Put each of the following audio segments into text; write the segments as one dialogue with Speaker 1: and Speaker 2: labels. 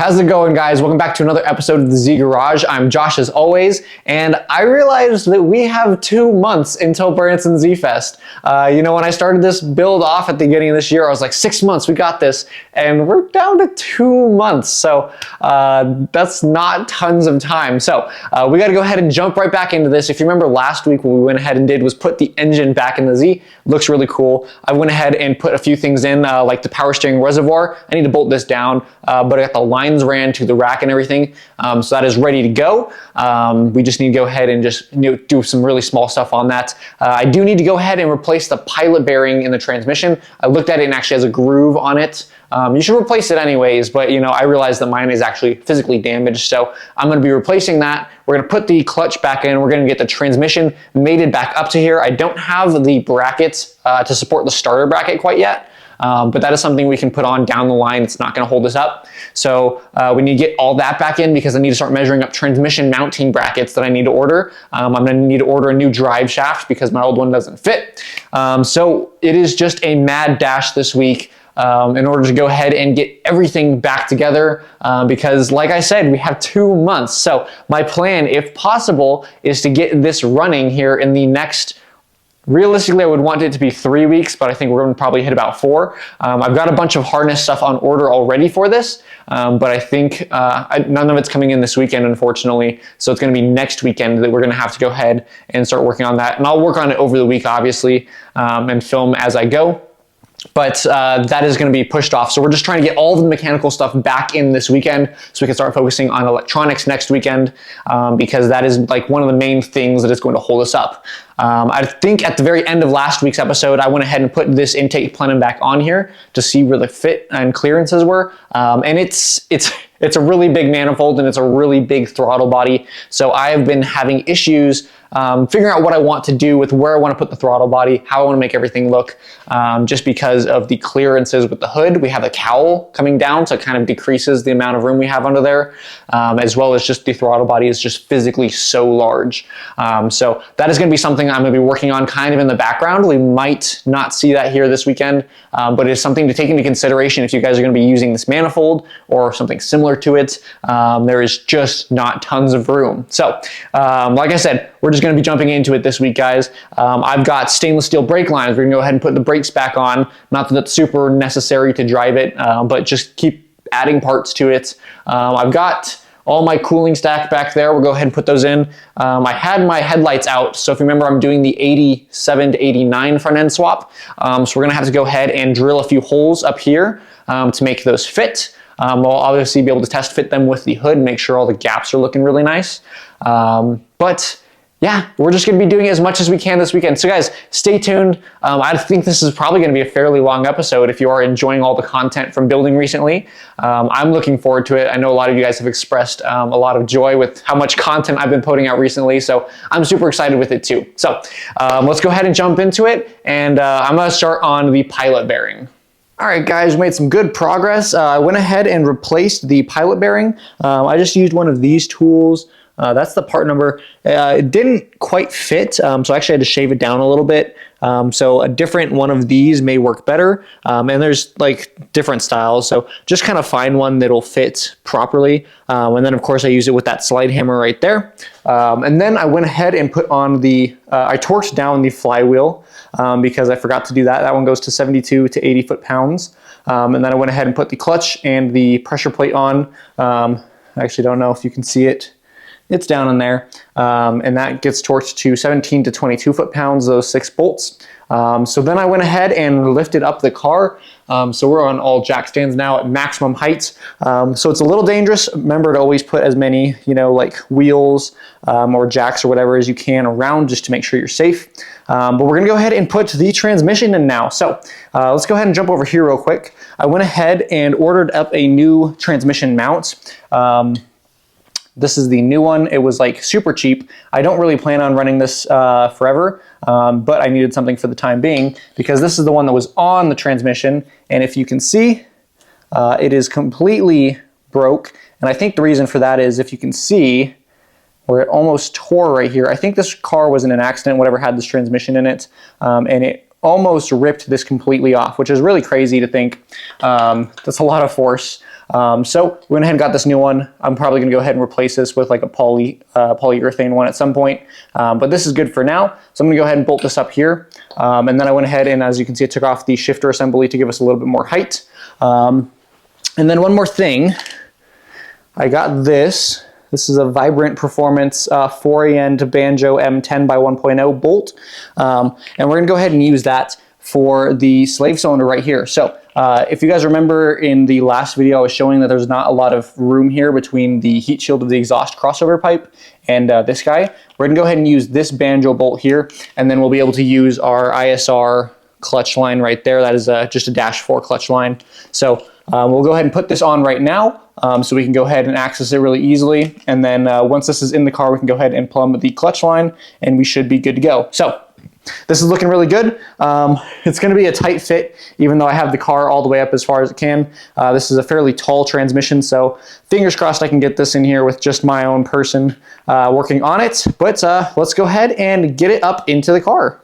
Speaker 1: How's it going, guys? Welcome back to another episode of the Z Garage. I'm Josh as always, and I realized that we have 2 months until Branson Z Fest. When I started this build off at the beginning of this year, I was like, 6 months, we got this, and we're down to 2 months. So that's not tons of time. So we got to go ahead and jump right back into this. If you remember last week, what we went ahead and did was put the engine back in the Z. Looks really cool. I went ahead and put a few things in, like the power steering reservoir. I need to bolt this down, but I got the lines ran to the rack and everything, so that is ready to go. We just need to go ahead and just do some really small stuff on that. I do need to go ahead and replace the pilot bearing in the transmission. I looked at it and actually has a groove on it. You should replace it anyways, but I realized that mine is actually physically damaged, so I'm going to be replacing that. We're going to put the clutch back in. We're going to get the transmission mated back up to here. I don't have the brackets to support the starter bracket quite yet. But that is something we can put on down the line. It's not going to hold us up. So we need to get all that back in because I need to start measuring up transmission mounting brackets that I need to order. I'm going to need to order a new drive shaft because my old one doesn't fit. So it is just a mad dash this week in order to go ahead and get everything back together because, like I said, we have 2 months. So my plan, if possible, is to get this running here in the next. Realistically, I would want it to be 3 weeks, but I think we're going to probably hit about 4. I've got a bunch of harness stuff on order already for this, but I think none of it's coming in this weekend, unfortunately. So it's going to be next weekend that we're going to have to go ahead and start working on that. And I'll work on it over the week, obviously, and film as I go. But that is going to be pushed off. So we're just trying to get all the mechanical stuff back in this weekend so we can start focusing on electronics next weekend because that is like one of the main things that is going to hold us up. I think at the very end of last week's episode, I went ahead and put this intake plenum back on here to see where the fit and clearances were. And it's a really big manifold and it's a really big throttle body. So I have been having issues figuring out what I want to do with where I want to put the throttle body, how I want to make everything look, just because of the clearances with the hood. We have a cowl coming down, so it kind of decreases the amount of room we have under there, as well as just the throttle body is just physically so large. So that is going to be something I'm going to be working on kind of in the background. We might not see that here this weekend, but it is something to take into consideration if you guys are going to be using this manifold or something similar to it. There is just not tons of room. So like I said, we're just going to be jumping into it this week, guys. I've got stainless steel brake lines. We're going to go ahead and put the brakes back on. Not that it's super necessary to drive it, but just keep adding parts to it. I've got all my cooling stack back there. We'll go ahead and put those in. I had my headlights out, so if you remember, I'm doing the 87 to 89 front end swap. So we're going to have to go ahead and drill a few holes up here to make those fit. We'll obviously be able to test fit them with the hood and make sure all the gaps are looking really nice. But yeah, we're just going to be doing as much as we can this weekend. So guys, stay tuned. I think this is probably going to be a fairly long episode if you are enjoying all the content from building recently. I'm looking forward to it. I know a lot of you guys have expressed a lot of joy with how much content I've been putting out recently, so I'm super excited with it too. So let's go ahead and jump into it, and I'm going to start on the pilot bearing. All right, guys, we made some good progress. I went ahead and replaced the pilot bearing. I just used one of these tools. That's the part number. It didn't quite fit, so I actually had to shave it down a little bit. So a different one of these may work better. And there's like different styles, so just kind of find one that'll fit properly. And then of course I use it with that slide hammer right there. And then I went ahead and put on the, I torqued down the flywheel because I forgot to do that. That one goes to 72 to 80 foot-pounds. And then I went ahead and put the clutch and the pressure plate on. I actually don't know if you can see it. It's down in there, and that gets torqued to 17 to 22 foot-pounds, those 6 bolts. So then I went ahead and lifted up the car. So we're on all jack stands now at maximum heights. So it's a little dangerous. Remember to always put as many, like wheels or jacks or whatever as you can around just to make sure you're safe. But we're gonna go ahead and put the transmission in now. So let's go ahead and jump over here real quick. I went ahead and ordered up a new transmission mount. This is the new one. It was like super cheap. I don't really plan on running this forever, but I needed something for the time being because this is the one that was on the transmission. And if you can see, it is completely broke. And I think the reason for that is if you can see where it almost tore right here. I think this car was in an accident, whatever had this transmission in it, and it almost ripped this completely off, which is really crazy to think. That's a lot of force. So we went ahead and got this new one. I'm probably gonna go ahead and replace this with like a polyurethane one at some point, but this is good for now. So I'm gonna go ahead and bolt this up here. And then I went ahead and, as you can see, I took off the shifter assembly to give us a little bit more height. And then one more thing, I got this. This is a Vibrant Performance 4AN Banjo M10 by 1.0 bolt. And we're gonna go ahead and use that for the slave cylinder right here. So if you guys remember in the last video, I was showing that there's not a lot of room here between the heat shield of the exhaust crossover pipe and this guy. We're gonna go ahead and use this banjo bolt here, and then we'll be able to use our ISR clutch line right there. That is just a -4 clutch line. So we'll go ahead and put this on right now so we can go ahead and access it really easily. And then once this is in the car, we can go ahead and plumb the clutch line and we should be good to go. So this is looking really good. It's going to be a tight fit, even though I have the car all the way up as far as it can. This is a fairly tall transmission, so fingers crossed I can get this in here with just my own person working on it. But let's go ahead and get it up into the car.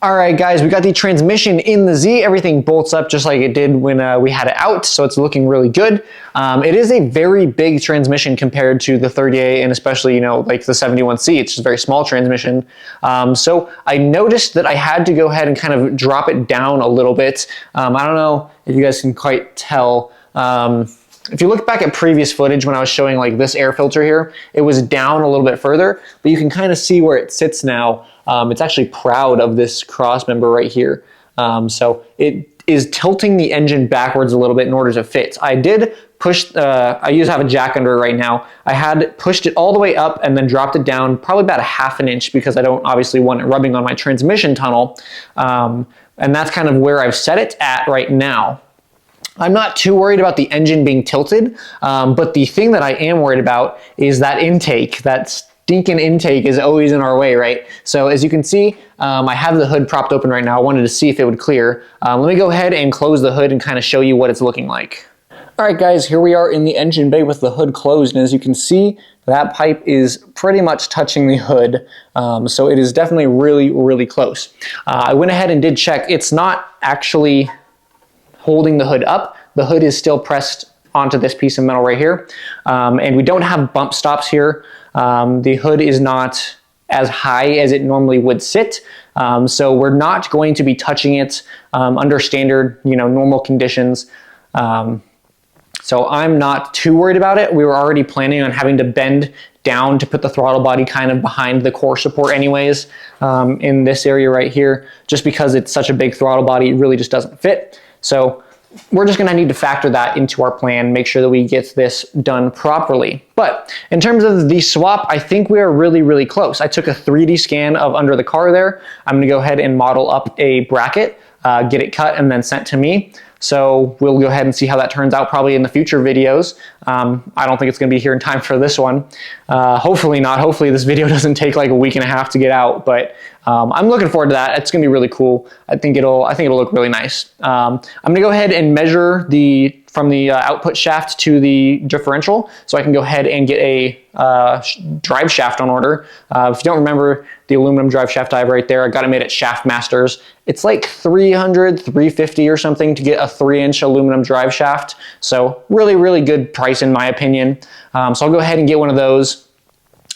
Speaker 1: All right, guys, we got the transmission in the Z. Everything bolts up just like it did when we had it out, so it's looking really good. It is a very big transmission compared to the 30A and especially, you know, like the 71C. It's just a very small transmission. So I noticed that I had to go ahead and kind of drop it down a little bit. I don't know if you guys can quite tell. If you look back at previous footage when I was showing like this air filter here, it was down a little bit further, but you can kind of see where it sits now. It's actually proud of this cross member right here. So it is tilting the engine backwards a little bit in order to fit. I did push, I have a jack under it right now. I had pushed it all the way up and then dropped it down probably about ½ an inch because I don't obviously want it rubbing on my transmission tunnel. And that's kind of where I've set it at right now. I'm not too worried about the engine being tilted, but the thing that I am worried about is that intake. That stinking intake is always in our way, right? So as you can see, I have the hood propped open right now. I wanted to see if it would clear. Let me go ahead and close the hood and kind of show you what it's looking like. All right, guys, here we are in the engine bay with the hood closed, and as you can see, that pipe is pretty much touching the hood, so it is definitely really, really close. I went ahead and did check. It's not actually holding the hood up. The hood is still pressed onto this piece of metal right here. And we don't have bump stops here. The hood is not as high as it normally would sit. So we're not going to be touching it under standard, normal conditions. So I'm not too worried about it. We were already planning on having to bend down to put the throttle body kind of behind the core support anyways, in this area right here, just because it's such a big throttle body, it really just doesn't fit. So we're just gonna need to factor that into our plan, make sure that we get this done properly. But in terms of the swap, I think we are really, really close. I took a 3D scan of under the car there. I'm gonna go ahead and model up a bracket, get it cut and then sent to me. So we'll go ahead and see how that turns out probably in the future videos. I don't think it's gonna be here in time for this one. Hopefully not. Hopefully this video doesn't take like a week and a half to get out, but I'm looking forward to that. It's gonna be really cool. I think it'll look really nice. I'm gonna go ahead and measure from the output shaft to the differential, so I can go ahead and get a drive shaft on order. If you don't remember the aluminum drive shaft I have right there, I got it made at Shaft Masters. It's like $300, $350 or something to get a 3-inch aluminum drive shaft. So really, really good price in my opinion. So I'll go ahead and get one of those.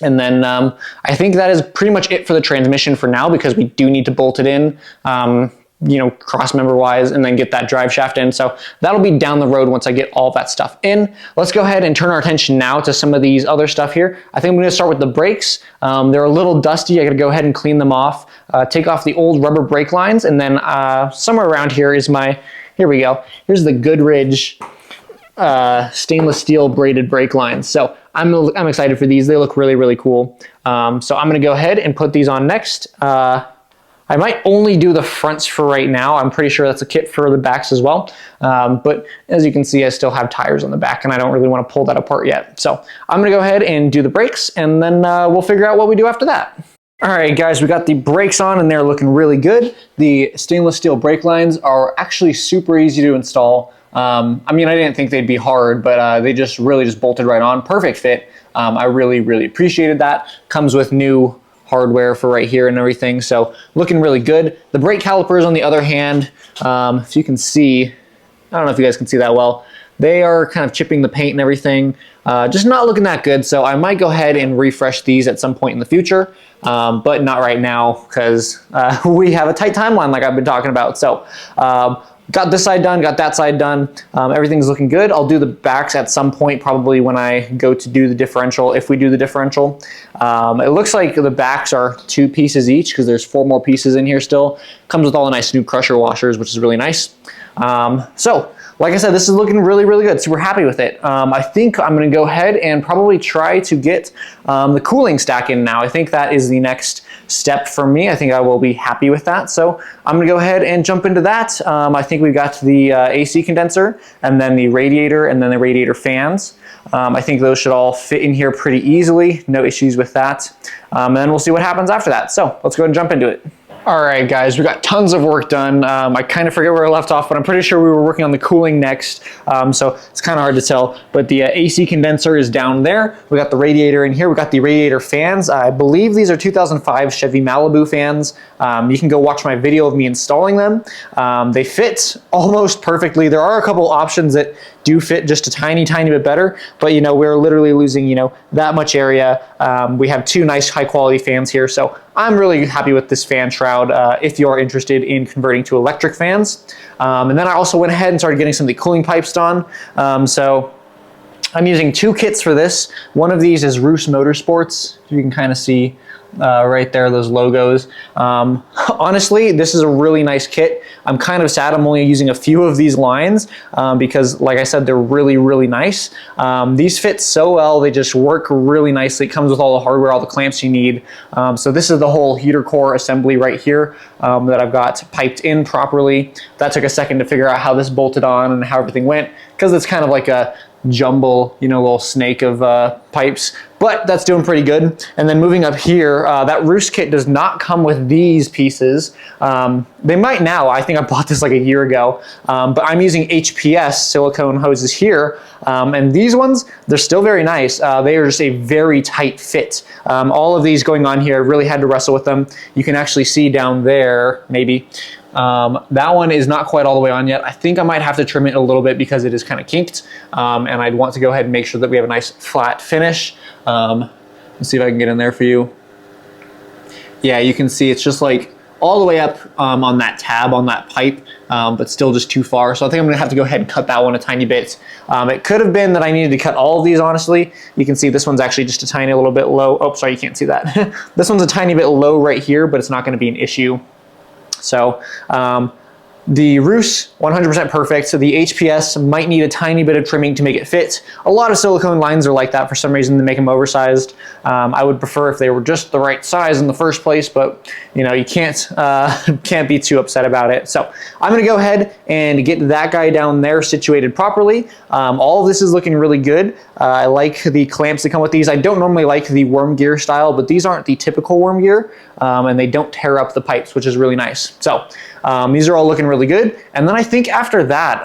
Speaker 1: And then I think that is pretty much it for the transmission for now, because we do need to bolt it in, cross member wise, and then get that drive shaft in. So that'll be down the road once I get all that stuff in. Let's go ahead and turn our attention now to some of these other stuff here. I think I'm gonna start with the brakes. They're a little dusty. I gotta go ahead and clean them off, take off the old rubber brake lines, and then somewhere around here is here we go. Here's the Goodrich stainless steel braided brake lines. So I'm excited for these. They look really, really cool. So I'm gonna go ahead and put these on next. I might only do the fronts for right now. I'm pretty sure that's a kit for the backs as well. But as you can see, I still have tires on the back and I don't really want to pull that apart yet. So I'm gonna go ahead and do the brakes, and then we'll figure out what we do after that. All right, guys, we got the brakes on and they're looking really good. The stainless steel brake lines are actually super easy to install. I didn't think they'd be hard, but they just really bolted right on. Perfect fit. I really, really appreciated that. Comes with new hardware for right here and everything, so looking really good. The brake calipers, on the other hand, if you can see, I don't know if you guys can see that well, they are kind of chipping the paint and everything. Just not looking that good. So I might go ahead and refresh these at some point in the future, but not right now because we have a tight timeline like I've been talking about. So got this side done, got that side done. Everything's looking good. I'll do the backs at some point, probably when I go to do the differential, if we do the differential. It looks like the backs are 2 pieces each because there's 4 more pieces in here still. Comes with all the nice new crusher washers, which is really nice. So like I said, this is looking really, really good. Super happy with it. I think I'm going to go ahead and probably try to get the cooling stack in now. I think that is the next step for me. I think I will be happy with that. So I'm going to go ahead and jump into that. I think we've got the AC condenser and then the radiator and then the radiator fans. I think those should all fit in here pretty easily. No issues with that. And then we'll see what happens after that. So let's go ahead and jump into it. All right, guys, we got tons of work done. I kind of forget where I left off, but I'm pretty sure we were working on the cooling next, so it's kind of hard to tell. But the AC condenser is down there. We got the radiator in here. We got the radiator fans. I believe these are 2005 Chevy Malibu fans. You can go watch my video of me installing them. They fit almost perfectly. There are a couple options that do fit just a tiny bit better, but you know, we're literally losing, you know, that much area. We have 2 nice high quality fans here, so I'm really happy with this fan shroud if you're interested in converting to electric fans. And then I also went ahead and started getting some of the cooling pipes done. So I'm using 2 kits for this. One of these is Roos Motorsports. You can kind of see right there, those logos. Honestly, this is a really nice kit. I'm kind of sad I'm only using a few of these lines because, like I said, they're really, really nice. These fit so well. They just work really nicely. It comes with all the hardware, all the clamps you need. So this is the whole heater core assembly right here that I've got piped in properly. That took a second to figure out how this bolted on and how everything went, because it's kind of like a jumble, you know, little snake of pipes, but that's doing pretty good. And then moving up here, that Roos kit does not come with these pieces. They might now. I think I bought this like a year ago, but I'm using HPS silicone hoses here, and these ones, they're still very nice. They are just a very tight fit. All of these going on here, I really had to wrestle with them. You can actually see down there, maybe, that one is not quite all the way on yet. I think I might have to trim it a little bit because it is kind of kinked, and I'd want to go ahead and make sure that we have a nice flat finish. Let's see if I can get in there for you. Yeah, you can see it's just like all the way up on that tab on that pipe, but still just too far. So I think I'm gonna have to go ahead and cut that one a tiny bit. It could have been that I needed to cut all of these, honestly. You can see this one's actually just a tiny little bit low. Oh, sorry, you can't see that. This one's a tiny bit low right here, but it's not gonna be an issue. So the Roos, 100% perfect. So the HPS might need a tiny bit of trimming to make it fit. A lot of silicone lines are like that for some reason, to make them oversized. I would prefer if they were just the right size in the first place, but you know, you can't be too upset about it. So I'm gonna go ahead and get that guy down there situated properly. All of this is looking really good. I like the clamps that come with these. I don't normally like the worm gear style, but these aren't the typical worm gear, and they don't tear up the pipes, which is really nice. So these are all looking really good. And then I think after that,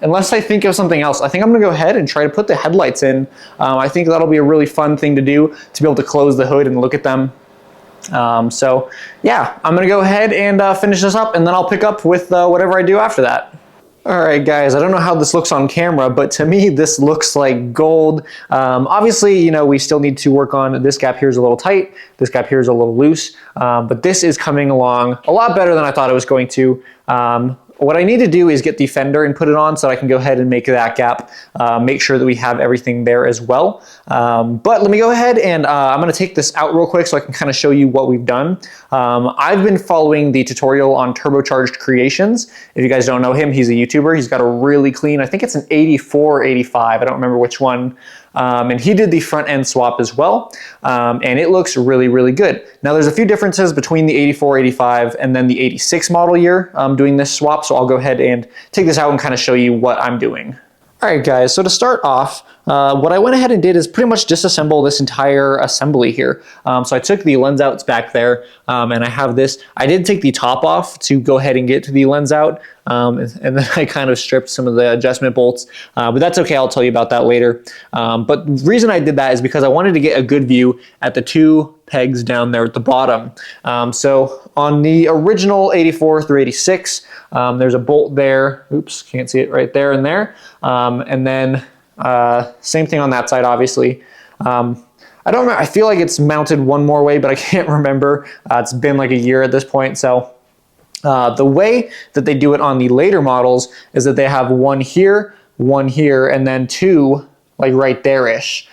Speaker 1: unless I think of something else, I think I'm gonna go ahead and try to put the headlights in. I think that'll be a really fun thing to do, to be able to close the hood and look at them. So yeah, I'm gonna go ahead and finish this up, and then I'll pick up with whatever I do after that. All right, guys, I don't know how this looks on camera, but to me, this looks like gold. Obviously, you know, we still need to work on this gap here is a little tight. This gap here is a little loose, but this is coming along a lot better than I thought it was going to. What I need to do is get the fender and put it on so I can go ahead and make that gap, make sure that we have everything there as well. But let me go ahead and I'm gonna take this out real quick so I can kind of show you what we've done. I've been following the tutorial on Turbocharged Creations. If you guys don't know him, he's a YouTuber. He's got a really clean, I think it's an 84, 85, I don't remember which one. And he did the front end swap as well, and it looks really, really good. Now there's a few differences between the 84, 85 and then the 86 model year doing this swap, so I'll go ahead and take this out and kind of show you what I'm doing. All right, guys, so to start off, what I went ahead and did is pretty much disassemble this entire assembly here. So I took the lens outs back there, and I have this. I did take the top off to go ahead and get to the lens out, and then I kind of stripped some of the adjustment bolts, but that's okay, I'll tell you about that later. But the reason I did that is because I wanted to get a good view at the 2 pegs down there at the bottom. So on the original 84 through 86, there's a bolt there. Oops, can't see it right there and there. And then same thing on that side, obviously. I don't remember, I feel like it's mounted one more way, but I can't remember. It's been like a year at this point. So the way that they do it on the later models is that they have one here, and then two like right there-ish.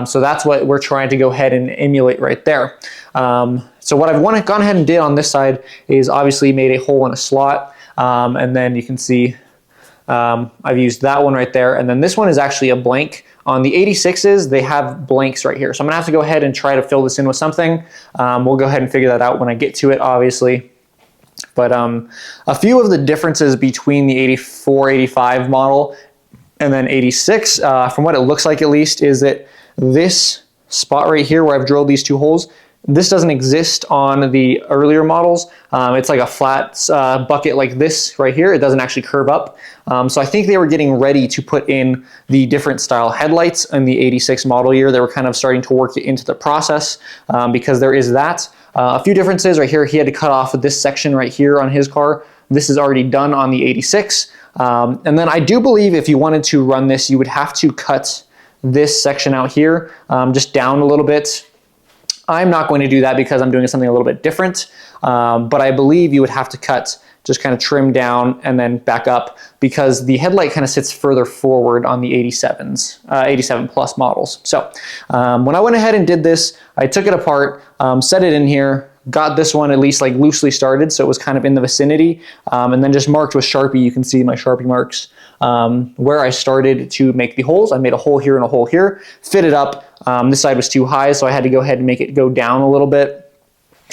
Speaker 1: So that's what we're trying to go ahead and emulate right there. So what I've gone ahead and did on this side is obviously made a hole in a slot. And then you can see I've used that one right there. And then this one is actually a blank. On the 86s, they have blanks right here. So I'm gonna have to go ahead and try to fill this in with something. We'll go ahead and figure that out when I get to it, obviously. But a few of the differences between the 84, 85 model and then 86, from what it looks like at least, is that this spot right here where I've drilled these two holes, this doesn't exist on the earlier models. It's like a flat bucket like this right here. It doesn't actually curve up. So I think they were getting ready to put in the different style headlights in the 86 model year. They were kind of starting to work it into the process because there is that. A few differences right here. He had to cut off this section right here on his car. This is already done on the 86. And then I do believe if you wanted to run this, you would have to cut this section out here just down a little bit. I'm not going to do that because I'm doing something a little bit different, but I believe you would have to cut, just kind of trim down and then back up because the headlight kind of sits further forward on the 87s, 87 plus models. So when I went ahead and did this, I took it apart, set it in here, got this one at least like loosely started, so it was kind of in the vicinity, and then just marked with Sharpie. You can see my Sharpie marks where I started to make the holes. I made a hole here and a hole here, fit it up. This side was too high, so I had to go ahead and make it go down a little bit.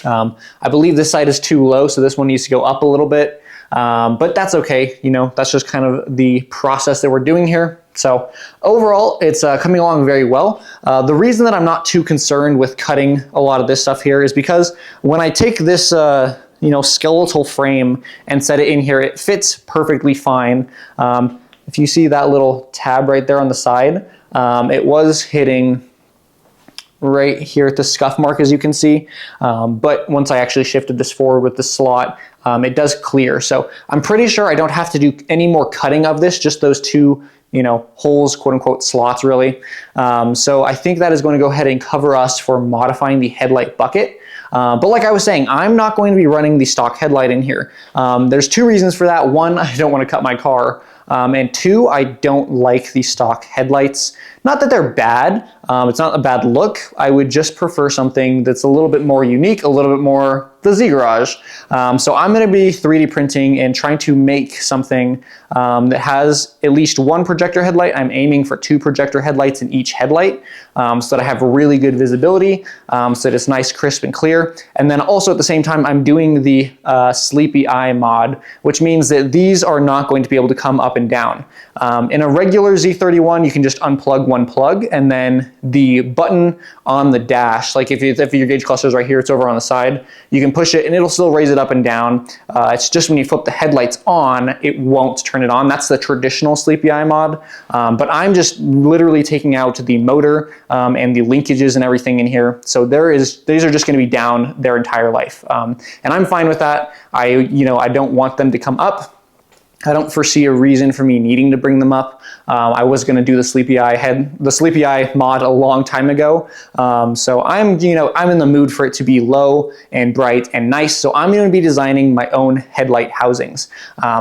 Speaker 1: I believe this side is too low, so this one needs to go up a little bit, but that's okay. You know, that's just kind of the process that we're doing here. So overall, it's coming along very well. The reason that I'm not too concerned with cutting a lot of this stuff here is because when I take this you know, skeletal frame and set it in here, it fits perfectly fine. If you see that little tab right there on the side, it was hitting right here at the scuff mark, as you can see. But once I actually shifted this forward with the slot, it does clear. So I'm pretty sure I don't have to do any more cutting of this, just those two, you know, holes, quote unquote, slots really. So I think that is going to go ahead and cover us for modifying the headlight bucket. But like I was saying, I'm not going to be running the stock headlight in here. There's two reasons for that. One, I don't want to cut my car. And two, I don't like the stock headlights. Not that they're bad, it's not a bad look. I would just prefer something that's a little bit more unique, a little bit more the Z Garage. So I'm gonna be 3D printing and trying to make something that has at least one projector headlight. I'm aiming for 2 projector headlights in each headlight so that I have really good visibility, so that it's nice, crisp, and clear. And then also at the same time, I'm doing the sleepy eye mod, which means that these are not going to be able to come up and down. In a regular Z31, you can just unplug one plug, and then the button on the dash, like if your gauge cluster is right here, it's over on the side, you can push it and it'll still raise it up and down. It's just when you flip the headlights on, it won't turn it on. That's the traditional sleepy eye mod. But I'm just literally taking out the motor and the linkages and everything in here. So these are just going to be down their entire life. And I'm fine with that. I don't want them to come up. I don't foresee a reason for me needing to bring them up. I was going to do the sleepy eye mod a long time ago. So I'm in the mood for it to be low and bright and nice. So I'm going to be designing my own headlight housings.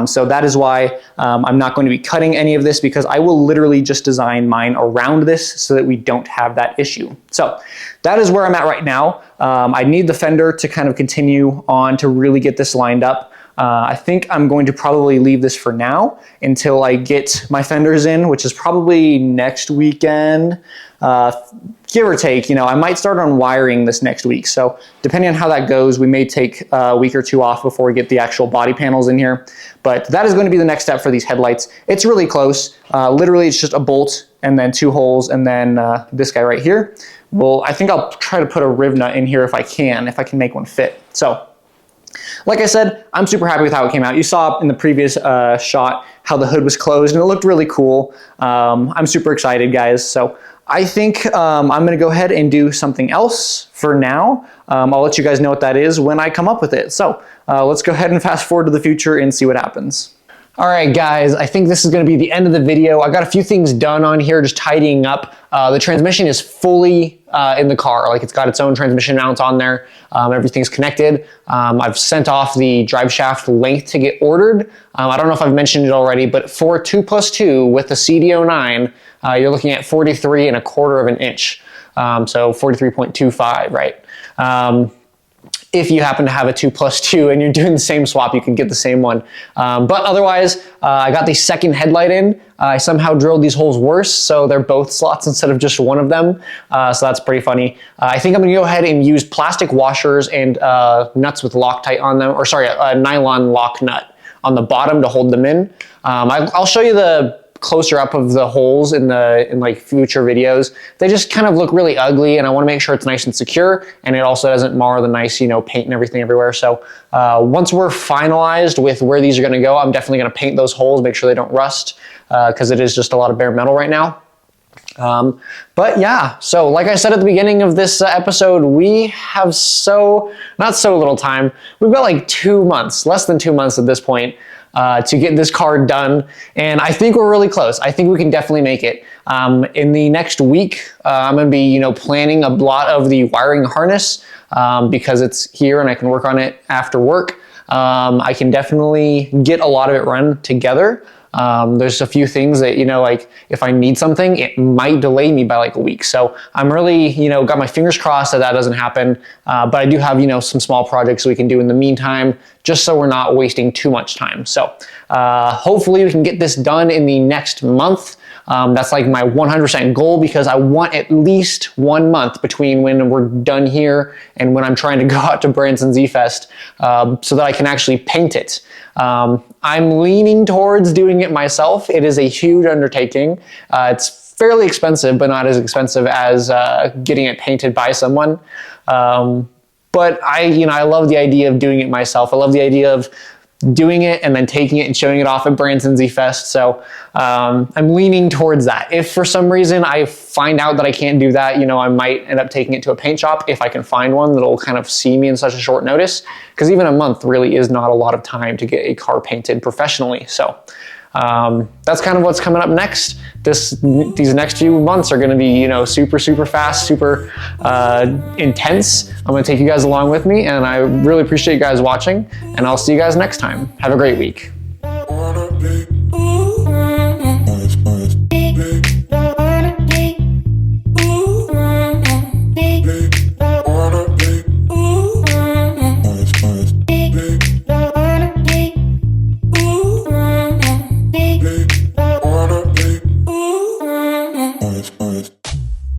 Speaker 1: So that is why I'm not going to be cutting any of this, because I will literally just design mine around this so that we don't have that issue. So that is where I'm at right now. I need the fender to kind of continue on to really get this lined up. I think I'm going to probably leave this for now until I get my fenders in, which is probably next weekend, give or take. I might start on wiring this next week. So depending on how that goes, we may take a week or 2 off before we get the actual body panels in here. But that is going to be the next step for these headlights. It's really close. Literally, it's just a bolt and then 2 holes and then this guy right here. Well, I think I'll try to put a riv nut in here if I can make one fit. So Like I said, I'm super happy with how it came out. You saw in the previous shot how the hood was closed and it looked really cool. I'm super excited, guys. So I think I'm gonna go ahead and do something else for now. I'll let you guys know what that is when I come up with it. So let's go ahead and fast forward to the future and see what happens. All right, guys, I think this is gonna be the end of the video. I got a few things done on here, just tidying up. The transmission is fully in the car. Like, it's got its own transmission mount on there. Everything's connected. I've sent off the drive shaft length to get ordered. I don't know if I've mentioned it already, but for 2+2 with the CD09, you're looking at 43¼ of an inch. So 43.25, right? If you happen to have a 2+2 and you're doing the same swap, you can get the same one. But otherwise, I got the second headlight in. I somehow drilled these holes worse, so they're both slots instead of just one of them. So that's pretty funny. I think I'm gonna go ahead and use plastic washers and nuts with Loctite on them, or sorry, a nylon lock nut on the bottom to hold them in. I'll show you the closer up of the holes in like future videos. They just kind of look really ugly, and I want to make sure it's nice and secure, and it also doesn't mar the nice, you know, paint and everything everywhere. So once we're finalized with where these are going to go, I'm definitely going to paint those holes, make sure they don't rust, because it is just a lot of bare metal right now. But yeah, so like I said at the beginning of this episode, we have not so little time. We've got like 2 months, less than 2 months at this point, to get this car done, and I think we're really close. I think we can definitely make it. In the next week, I'm going to be, you know, planning a lot of the wiring harness because it's here and I can work on it after work. I can definitely get a lot of it run together. There's a few things that, you know, like if I need something, it might delay me by like a week. So I'm really, you know, got my fingers crossed that that doesn't happen. But I do have, you know, some small projects we can do in the meantime, just so we're not wasting too much time. So hopefully we can get this done in the next month. That's like my 100% goal, because I want at least 1 month between when we're done here and when I'm trying to go out to Branson Z Fest, so that I can actually paint it. I'm leaning towards doing it myself. It is a huge undertaking. It's fairly expensive, but not as expensive as getting it painted by someone. But I love the idea of doing it myself. I love the idea of doing it and then taking it and showing it off at Branson Z Fest. So I'm leaning towards that. If for some reason I find out that I can't do that, you know, I might end up taking it to a paint shop if I can find one that'll kind of see me in such a short notice, because even a month really is not a lot of time to get a car painted professionally. So that's kind of what's coming up next. These next few months are going to be, you know, super fast, super intense. I'm going to take you guys along with me, and I really appreciate you guys watching, and I'll see you guys next time. Have a great week.
Speaker 2: Nice.